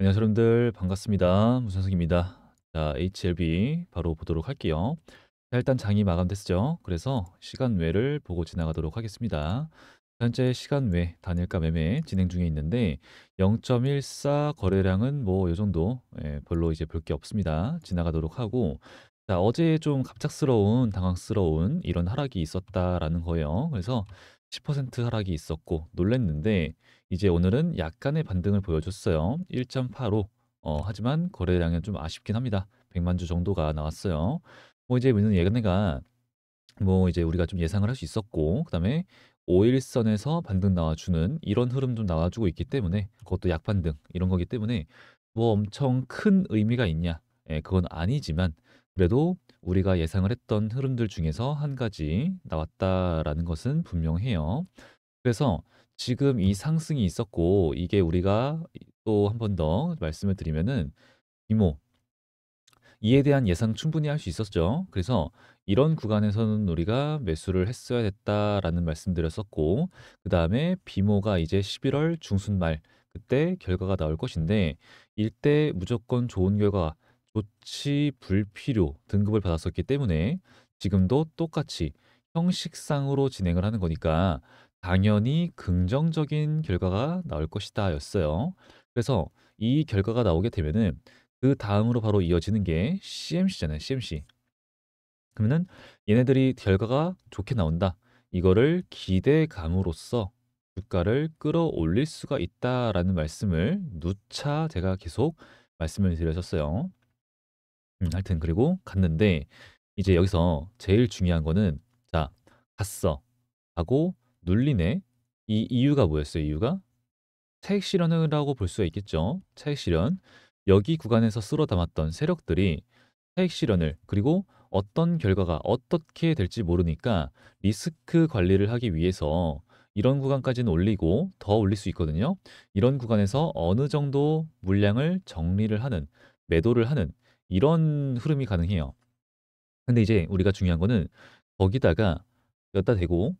안녕하세요 여러분들 반갑습니다. 문선석입니다. 자, HLB 바로 보도록 할게요. 자, 일단 장이 마감됐죠. 그래서 시간 외를 보고 지나가도록 하겠습니다. 현재 시간 외 단일가 매매 진행 중에 있는데 0.14 거래량은 뭐 요 정도, 별로 이제 볼 게 없습니다. 지나가도록 하고, 자, 어제 좀 갑작스러운 당황스러운 이런 하락이 있었다라는 거예요. 그래서 10% 하락이 있었고 놀랬는데 이제 오늘은 약간의 반등을 보여줬어요. 1.85. 하지만 거래량은 좀 아쉽긴 합니다. 100만 주 정도가 나왔어요. 뭐 이제 우리는 얘네가 뭐 이제 우리가 좀 예상을 할 수 있었고, 그다음에 5일선에서 반등 나와주는 이런 흐름도 나와주고 있기 때문에, 그것도 약반등 이런 거기 때문에 뭐 엄청 큰 의미가 있냐? 그건 아니지만 그래도 우리가 예상을 했던 흐름들 중에서 한 가지 나왔다라는 것은 분명해요. 그래서 지금 이 상승이 있었고, 이게 우리가 또 한 번 더 말씀을 드리면은 이모 이에 대한 예상 충분히 할 수 있었죠. 그래서 이런 구간에서는 우리가 매수를 했어야 됐다라는 말씀드렸었고, 그 다음에 비모가 이제 11월 중순 말 그때 결과가 나올 것인데, 일대 무조건 좋은 결과, 조치 불필요 등급을 받았었기 때문에 지금도 똑같이 형식상으로 진행을 하는 거니까 당연히 긍정적인 결과가 나올 것이다 였어요. 그래서 이 결과가 나오게 되면은 그 다음으로 바로 이어지는 게 CMC잖아요, CMC. 그러면은 얘네들이 결과가 좋게 나온다. 이거를 기대감으로써 주가를 끌어올릴 수가 있다라는 말씀을 누차 제가 계속 말씀을 드렸었어요. 하여튼 그리고 갔는데 이제 여기서 제일 중요한 거는, 자, 갔어 하고 눌리네. 이 이유가 뭐였어요? 이유가 차익 실현이라고 볼 수가 있겠죠. 차익 실현. 여기 구간에서 쓸어 담았던 세력들이 차익 실현을, 그리고 어떤 결과가 어떻게 될지 모르니까 리스크 관리를 하기 위해서 이런 구간까지는 올리고 더 올릴 수 있거든요. 이런 구간에서 어느 정도 물량을 정리를 하는, 매도를 하는 이런 흐름이 가능해요. 근데 이제 우리가 중요한 거는 거기다가 여기다 대고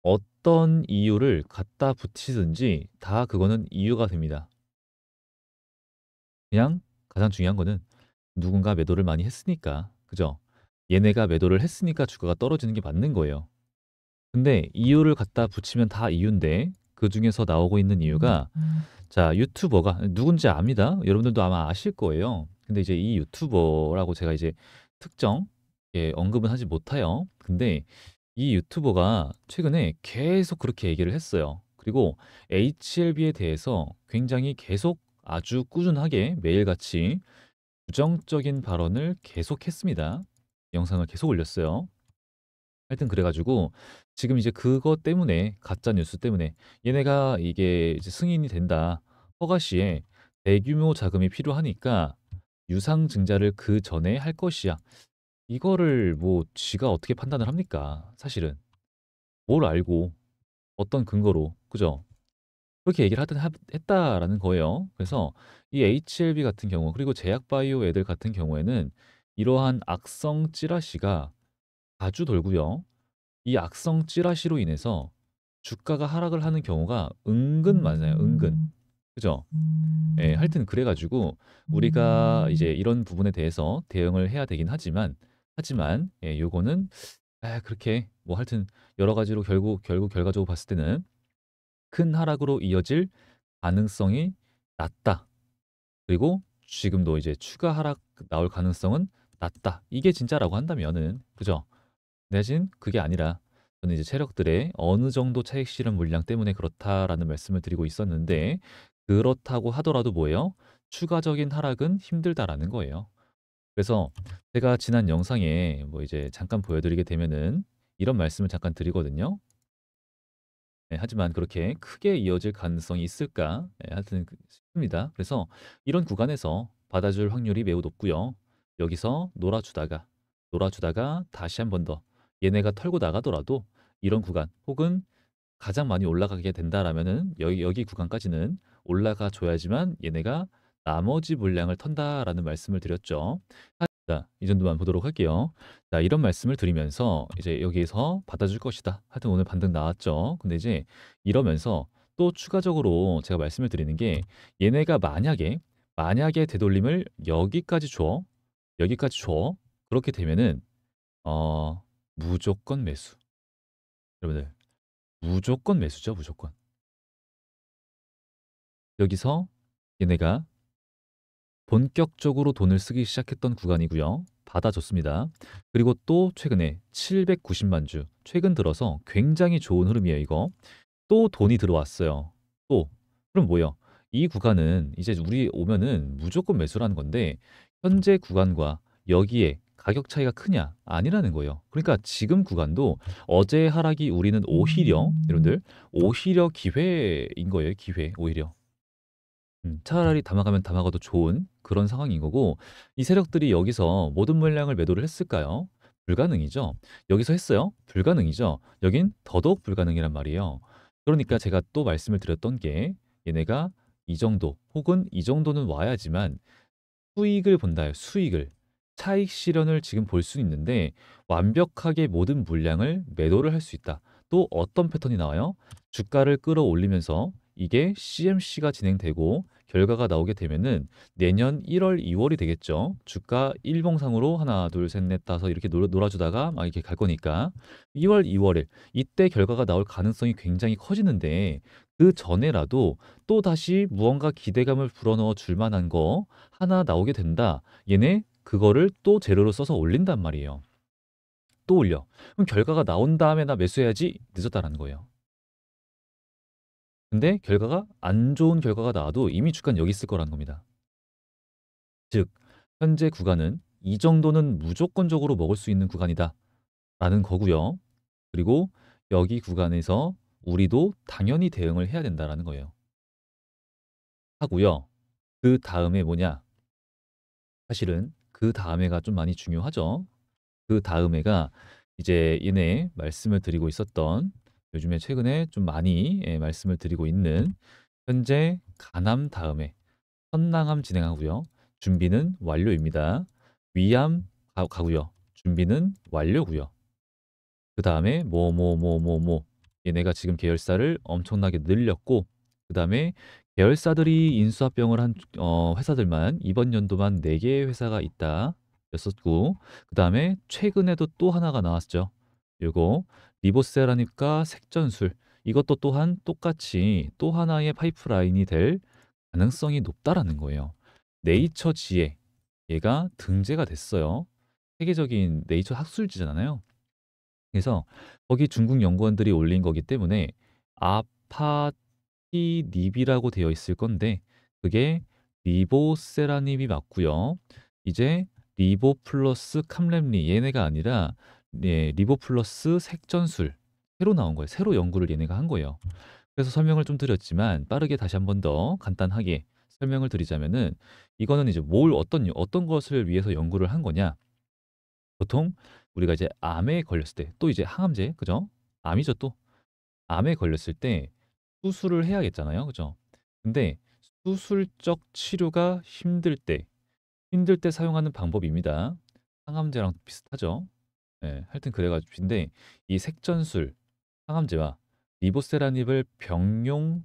어떤 이유를 갖다 붙이든지 다 그거는 이유가 됩니다. 그냥 가장 중요한 거는 누군가 매도를 많이 했으니까, 그죠? 얘네가 매도를 했으니까 주가가 떨어지는 게 맞는 거예요. 근데 이유를 갖다 붙이면 다 이유인데 그 중에서 나오고 있는 이유가, 자, 유튜버가 누군지 압니다. 여러분들도 아마 아실 거예요. 근데 이제 이 유튜버라고 제가 이제 특정 언급은 하지 못해요. 근데 이 유튜버가 최근에 계속 그렇게 얘기를 했어요. 그리고 HLB에 대해서 굉장히 계속 아주 꾸준하게 매일같이 부정적인 발언을 계속했습니다. 영상을 계속 올렸어요. 하여튼 그래가지고 지금 이제 그것 때문에, 가짜 뉴스 때문에 얘네가 이게 이제 승인이 된다, 허가 시에 대규모 자금이 필요하니까 유상증자를 그 전에 할 것이야. 이거를 뭐 지가 어떻게 판단을 합니까? 사실은 뭘 알고 어떤 근거로, 그죠? 그렇게 얘기를 했다라는 거예요. 그래서 이 HLB 같은 경우, 그리고 제약바이오 애들 같은 경우에는 이러한 악성 찌라시가 자주 돌고요. 이 악성 찌라시로 인해서 주가가 하락을 하는 경우가 은근 많아요. 은근. 그죠? 예, 하여튼 그래가지고 우리가 이제 이런 부분에 대해서 대응을 해야 되긴 하지만 요거는 그렇게 뭐 하여튼 여러 가지로 결국 결과적으로 봤을 때는 큰 하락으로 이어질 가능성이 낮다. 그리고 지금도 이제 추가 하락 나올 가능성은 낮다. 이게 진짜라고 한다면은, 그죠? 대신 그게 아니라 저는 이제 세력들의 어느 정도 차익 실현 물량 때문에 그렇다라는 말씀을 드리고 있었는데, 그렇다고 하더라도 뭐예요? 추가적인 하락은 힘들다라는 거예요. 그래서 제가 지난 영상에 뭐 이제 잠깐 보여드리게 되면은 이런 말씀을 잠깐 드리거든요. 하지만 그렇게 크게 이어질 가능성이 있을까? 하여튼 싶습니다. 그래서 이런 구간에서 받아줄 확률이 매우 높고요. 여기서 놀아주다가 다시 한 번 더 얘네가 털고 나가더라도 이런 구간, 혹은 가장 많이 올라가게 된다라면은 여기 구간까지는 올라가 줘야지만 얘네가 나머지 물량을 턴다라는 말씀을 드렸죠. 자, 이 정도만 보도록 할게요. 자, 이런 말씀을 드리면서 이제 여기에서 받아줄 것이다. 하여튼 오늘 반등 나왔죠. 근데 이제 이러면서 또 추가적으로 제가 말씀을 드리는 게, 얘네가 만약에 되돌림을 여기까지 줘. 여기까지 줘. 그렇게 되면은 무조건 매수. 여러분들 무조건 매수죠, 무조건. 여기서 얘네가 본격적으로 돈을 쓰기 시작했던 구간이고요. 받아줬습니다. 그리고 또 최근에 790만 주, 최근 들어서 굉장히 좋은 흐름이에요, 이거. 또 돈이 들어왔어요. 또. 그럼 뭐예요? 이 구간은 이제 우리 오면은 무조건 매수라는 건데 현재 구간과 여기에 가격 차이가 크냐? 아니라는 거예요. 그러니까 지금 구간도 어제 하락이 우리는 오히려 여러분들 오히려 기회인 거예요. 기회 오히려. 차라리 담아가면 담아가도 좋은 그런 상황인 거고 이 세력들이 여기서 모든 물량을 매도를 했을까요? 불가능이죠. 여기서 했어요? 불가능이죠. 여긴 더더욱 불가능이란 말이에요. 그러니까 제가 또 말씀을 드렸던 게 얘네가 이 정도 혹은 이 정도는 와야지만 수익을 본다요. 수익을. 차익 실현을 지금 볼 수 있는데 완벽하게 모든 물량을 매도를 할 수 있다. 또 어떤 패턴이 나와요? 주가를 끌어올리면서 이게 CMC가 진행되고 결과가 나오게 되면은 내년 1월, 2월이 되겠죠. 주가 일봉상으로 하나, 둘, 셋, 넷, 다섯 이렇게 놀아주다가 막 이렇게 갈 거니까 2월, 2월에 이때 결과가 나올 가능성이 굉장히 커지는데 그 전에라도 또 다시 무언가 기대감을 불어넣어 줄 만한 거 하나 나오게 된다. 얘네 그거를 또 재료로 써서 올린단 말이에요. 또 올려. 그럼 결과가 나온 다음에 나 매수해야지 늦었다라는 거예요. 근데 결과가 안 좋은 결과가 나와도 이미 주가는 여기 있을 거라는 겁니다. 즉 현재 구간은 이 정도는 무조건적으로 먹을 수 있는 구간이다 라는 거고요. 그리고 여기 구간에서 우리도 당연히 대응을 해야 된다라는 거예요. 하고요. 그 다음에 뭐냐? 사실은 그 다음에가 좀 많이 중요하죠. 그 다음에가 이제 얘네 말씀을 드리고 있었던 요즘에 최근에 좀 많이 말씀을 드리고 있는 현재 간암 다음에 선낭암 진행하고요. 준비는 완료입니다. 위암 가고요. 준비는 완료고요. 그 다음에 얘네가 지금 계열사를 엄청나게 늘렸고 그 다음에 계열사들이 인수합병을 한 회사들만 이번 연도만 4개의 회사가 있다 였었고 그 다음에 최근에도 또 하나가 나왔죠. 요거 리보세라니까 색전술 이것도 또한 똑같이 또 하나의 파이프라인이 될 가능성이 높다라는 거예요. 네이처 지에 얘가 등재가 됐어요. 세계적인 네이처 학술지잖아요. 그래서 거기 중국 연구원들이 올린 거기 때문에 아파티닙이라고 되어 있을 건데 그게 리보세라닙이 맞고요. 이제 리보 플러스 캄렘리 얘네가 아니라 리보 플러스 색전술 새로 나온 거예요. 새로 연구를 얘네가 한 거예요. 그래서 설명을 좀 드렸지만 빠르게 다시 한 번 더 간단하게 설명을 드리자면은 이거는 이제 뭘 어떤 것을 위해서 연구를 한 거냐? 보통 우리가 이제 암에 걸렸을 때 또 이제 항암제 그죠? 암이죠 또. 암에 걸렸을 때 수술을 해야겠잖아요. 그죠? 근데 수술적 치료가 힘들 때 사용하는 방법입니다. 항암제랑 비슷하죠. 예, 하여튼 그래가지고 근데 이 색전술 항암제와 리보세라닙을 병용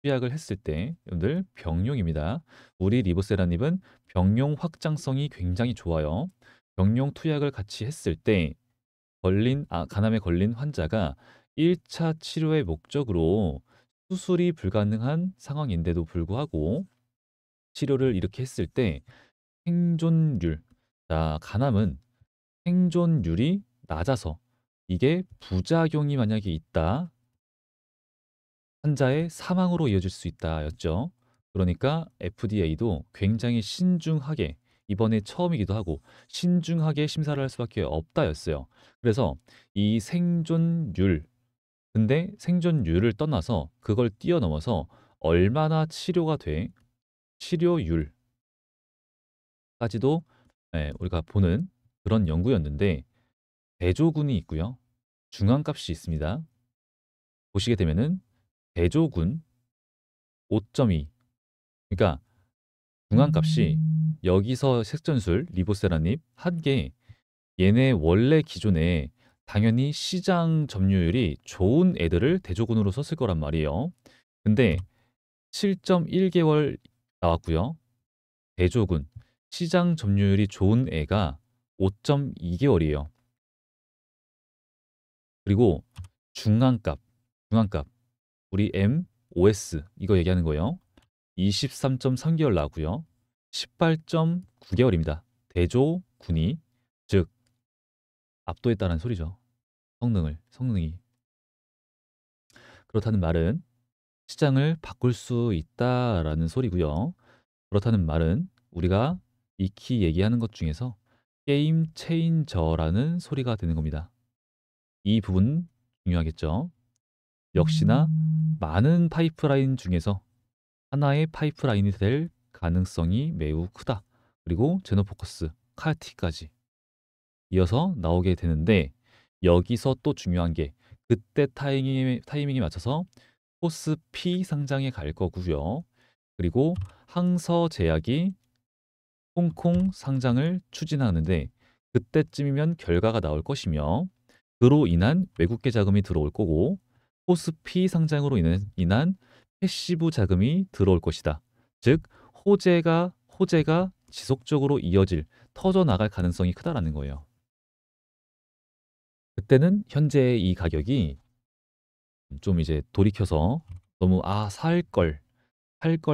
투약을 했을 때 여러분들 병용입니다. 우리 리보세라닙은 병용 확장성이 굉장히 좋아요. 병용 투약을 같이 했을 때 간암에 걸린 환자가 1차 치료의 목적으로 수술이 불가능한 상황인데도 불구하고 치료를 이렇게 했을 때 생존율, 자, 간암은 생존율이 낮아서 이게 부작용이 만약에 있다. 환자의 사망으로 이어질 수 있다였죠. 그러니까 FDA도 굉장히 신중하게 이번에 처음이기도 하고 신중하게 심사를 할 수밖에 없다였어요. 그래서 이 생존율 근데 생존율을 떠나서 그걸 뛰어넘어서 얼마나 치료가 돼 치료율까지도 우리가 보는 그런 연구였는데 대조군이 있고요. 중앙값이 있습니다. 보시게 되면은 대조군 5.2 그러니까 중앙값이 여기서 색전술 리보세라닙 한 개 얘네 원래 기존에 당연히 시장 점유율이 좋은 애들을 대조군으로 썼을 거란 말이에요. 근데 7.1개월 나왔고요. 대조군, 시장 점유율이 좋은 애가 5.2개월이에요. 그리고 중앙값, 중앙값, 우리 M, OS 이거 얘기하는 거예요. 23.3개월 나왔고요. 18.9개월입니다. 대조군이, 즉 압도했다는 소리죠. 성능이. 그렇다는 말은 시장을 바꿀 수 있다라는 소리고요. 그렇다는 말은 우리가 익히 얘기하는 것 중에서 게임 체인저라는 소리가 되는 겁니다. 이 부분 중요하겠죠. 역시나 많은 파이프라인 중에서 하나의 파이프라인이 될 가능성이 매우 크다. 그리고 제노포커스, 카티까지 이어서 나오게 되는데, 여기서 또 중요한 게 그때 타이밍에 맞춰서 코스피 상장에 갈 거고요. 그리고 항서제약이 홍콩 상장을 추진하는데, 그때쯤이면 결과가 나올 것이며, 그로 인한 외국계 자금이 들어올 거고, 코스피 상장으로 인한 패시브 자금이 들어올 것이다. 즉 호재가 지속적으로 터져 나갈 가능성이 크다라는 거예요. 그때는 현재 이 가격이 좀 이제 돌이켜서 너무 살 걸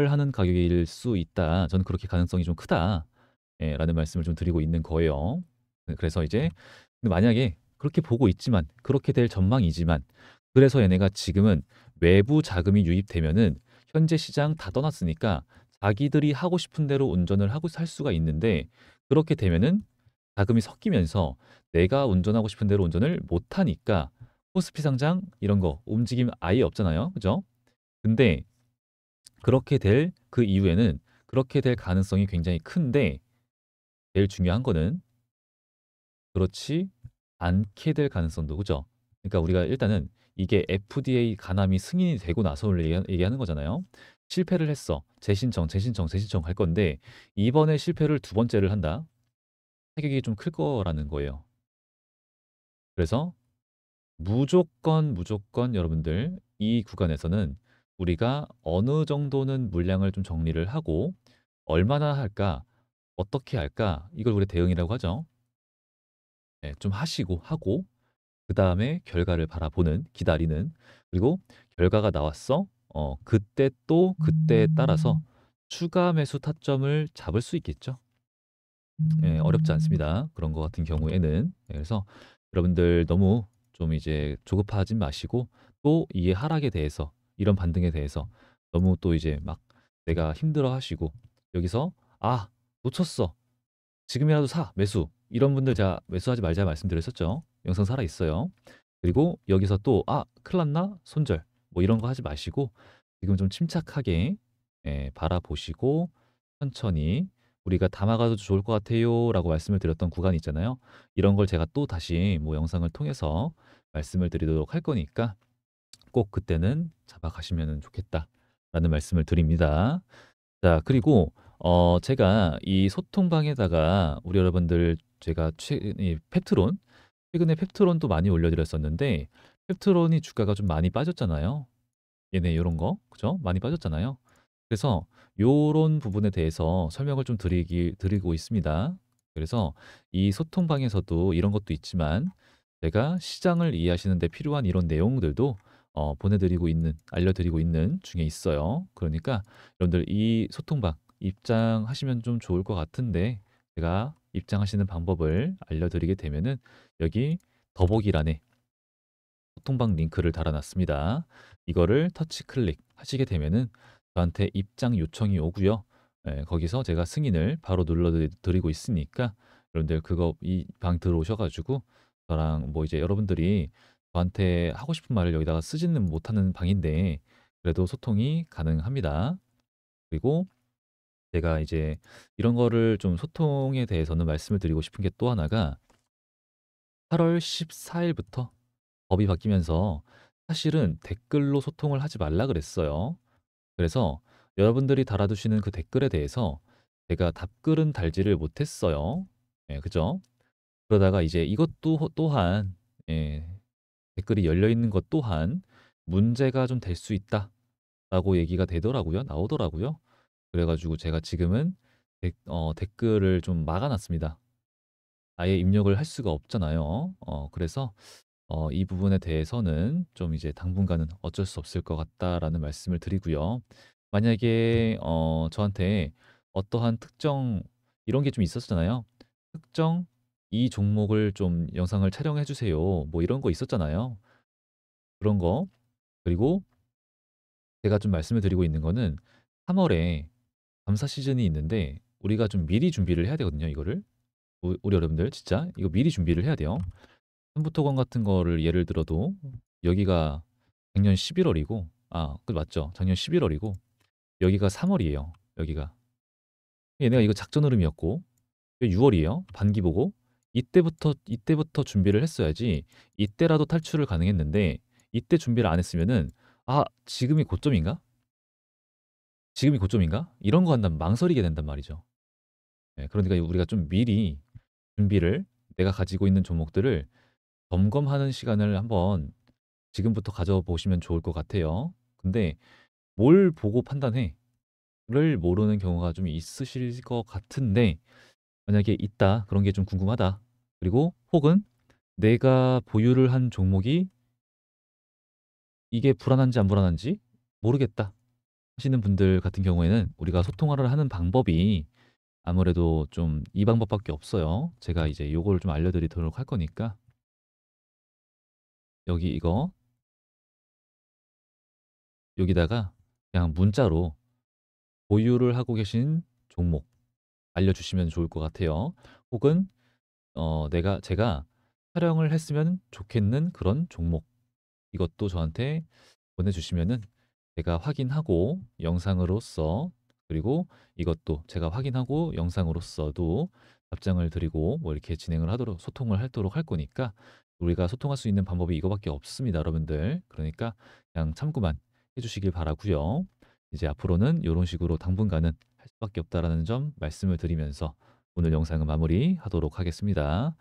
하는 가격일 수 있다. 저는 그렇게 가능성이 좀 크다. 예, 라는 말씀을 좀 드리고 있는 거예요. 그래서 이제 근데 만약에 그렇게 보고 있지만, 그렇게 될 전망이지만, 그래서 얘네가 지금은 외부 자금이 유입되면은 현재 시장 다 떠났으니까 자기들이 하고 싶은 대로 운전을 하고 살 수가 있는데, 그렇게 되면은 자금이 섞이면서 내가 운전하고 싶은 대로 운전을 못 하니까 코스피 상장 이런 거 움직임 아예 없잖아요. 그죠? 근데 그렇게 될 그 이후에는 그렇게 될 가능성이 굉장히 큰데, 제일 중요한 거는 그렇지 않게 될 가능성도, 그죠? 그러니까 우리가 일단은 이게 FDA 가남이 승인이 되고 나서 얘기하는 거잖아요. 실패를 했어. 재신청 할 건데, 이번에 실패를 두 번째를 한다. 타격이 좀 클 거라는 거예요. 그래서 무조건 여러분들 이 구간에서는 우리가 어느 정도는 물량을 좀 정리를 하고, 얼마나 할까, 어떻게 할까, 이걸 우리 대응이라고 하죠. 네, 좀 하고 그 다음에 결과를 바라보는, 기다리는. 그리고 결과가 나왔어. 그때 또 그때에 따라서 추가 매수 타점을 잡을 수 있겠죠. 예, 어렵지 않습니다. 그런 거 같은 경우에는. 예, 그래서 여러분들 너무 좀 이제 조급하지 마시고, 또 이 하락에 대해서, 이런 반등에 대해서 너무 또 이제 막 내가 힘들어 하시고, 여기서 놓쳤어, 지금이라도 매수, 이런 분들 제가 매수하지 말자 말씀드렸었죠. 영상 살아 있어요. 그리고 여기서 또 큰일 났나, 손절, 뭐 이런 거 하지 마시고, 지금 좀 침착하게 바라보시고, 천천히 우리가 담아가도 좋을 것 같아요 라고 말씀을 드렸던 구간이 있잖아요. 이런 걸 제가 또 다시 뭐 영상을 통해서 말씀을 드리도록 할 거니까, 꼭 그때는 잡아가시면 좋겠다 라는 말씀을 드립니다. 자, 그리고 제가 이 소통방에다가 우리 여러분들, 제가 이 최근에 펩트론도 많이 올려드렸었는데, 펩트론이 주가가 좀 많이 빠졌잖아요. 얘네 요런 거, 그죠? 많이 빠졌잖아요. 그래서 요런 부분에 대해서 설명을 좀 드리고 있습니다. 그래서 이 소통방에서도 이런 것도 있지만, 제가 시장을 이해하시는 데 필요한 이런 내용들도 알려드리고 있는 중에 있어요. 그러니까 여러분들 이 소통방 입장하시면 좀 좋을 것 같은데, 제가 입장하시는 방법을 알려드리게 되면은 여기 더보기란에 소통방 링크를 달아놨습니다. 이거를 터치 클릭 하시게 되면은 저한테 입장 요청이 오고요. 거기서 제가 승인을 바로 눌러드리고 있으니까, 여러분들 그거 이 방 들어오셔가지고 저랑 뭐 이제 여러분들이 저한테 하고 싶은 말을 여기다가 쓰지는 못하는 방인데, 그래도 소통이 가능합니다. 그리고 제가 이제 이런 거를 좀, 소통에 대해서는 말씀을 드리고 싶은 게 또 하나가, 8월 14일부터 법이 바뀌면서 사실은 댓글로 소통을 하지 말라 그랬어요. 그래서 여러분들이 달아두시는 그 댓글에 대해서 제가 답글은 달지를 못했어요. 예, 그죠? 그러다가 이제 이것도 또한, 예, 댓글이 열려 있는 것 또한 문제가 좀 될 수 있다라고 얘기가 나오더라고요. 그래가지고 제가 지금은 댓글을 좀 막아 놨습니다. 아예 입력을 할 수가 없잖아요. 그래서 이 부분에 대해서는 좀 이제 당분간은 어쩔 수 없을 것 같다라는 말씀을 드리고요. 만약에 저한테 어떠한 특정 이런 게 좀 있었잖아요. 특정 이 종목을 좀 영상을 촬영해 주세요. 뭐 이런 거 있었잖아요. 그런 거. 그리고 제가 좀 말씀을 드리고 있는 거는 3 월에 감사 시즌이 있는데 우리가 좀 미리 준비를 해야 되거든요, 이거를. 우리 여러분들 진짜 이거 미리 준비를 해야 돼요. 삼부토건 같은 거를 예를 들어도 여기가 작년 11 월이고 맞죠. 작년 11 월이고 여기가 3 월이에요, 여기가. 얘네가 이거 작전 흐름이었고 6 월이에요, 반기 보고. 이때부터 준비를 했어야지 이때라도 탈출을 가능했는데 이때 준비를 안 했으면은 '아 지금이 고점인가? 지금이 고점인가?' 이런 거 한다면 망설이게 된단 말이죠. 예 그러니까 우리가 좀 미리 준비를 내가 가지고 있는 종목들을 점검하는 시간을 한번 지금부터 가져보시면 좋을 것 같아요. 근데 '뭘 보고 판단해?'를 모르는 경우가 좀 있으실 것 같은데 만약에 있다. 그런 게 좀 궁금하다. 그리고 혹은 '내가 보유를 한 종목이 이게 불안한지 안 불안한지 모르겠다.' 하시는 분들 같은 경우에는 우리가 소통을 하는 방법이 아무래도 좀 이 방법밖에 없어요. 제가 이제 요거를 좀 알려드리도록 할 거니까 여기 이거 여기다가 그냥 문자로 보유를 하고 계신 종목 알려주시면 좋을 것 같아요. 혹은 제가 촬영을 했으면 좋겠는 그런 종목 이것도 저한테 보내주시면은 제가 확인하고 영상으로서 그리고 이것도 제가 확인하고 영상으로서도 답장을 드리고 뭐 이렇게 진행을 하도록 소통을 하도록 할 거니까 우리가 소통할 수 있는 방법이 이거밖에 없습니다, 여러분들. 그러니까 그냥 참고만 해주시길 바라고요. 이제 앞으로는 이런 식으로 당분간은 할 수밖에 없다라는 점 말씀을 드리면서 오늘 영상은 마무리하도록 하겠습니다.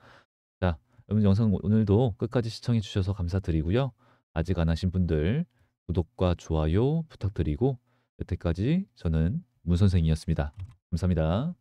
자, 여러분 영상 오늘도 끝까지 시청해 주셔서 감사드리고요. 아직 안 하신 분들 구독과 좋아요 부탁드리고 여태까지 저는 문 선생이었습니다. 감사합니다.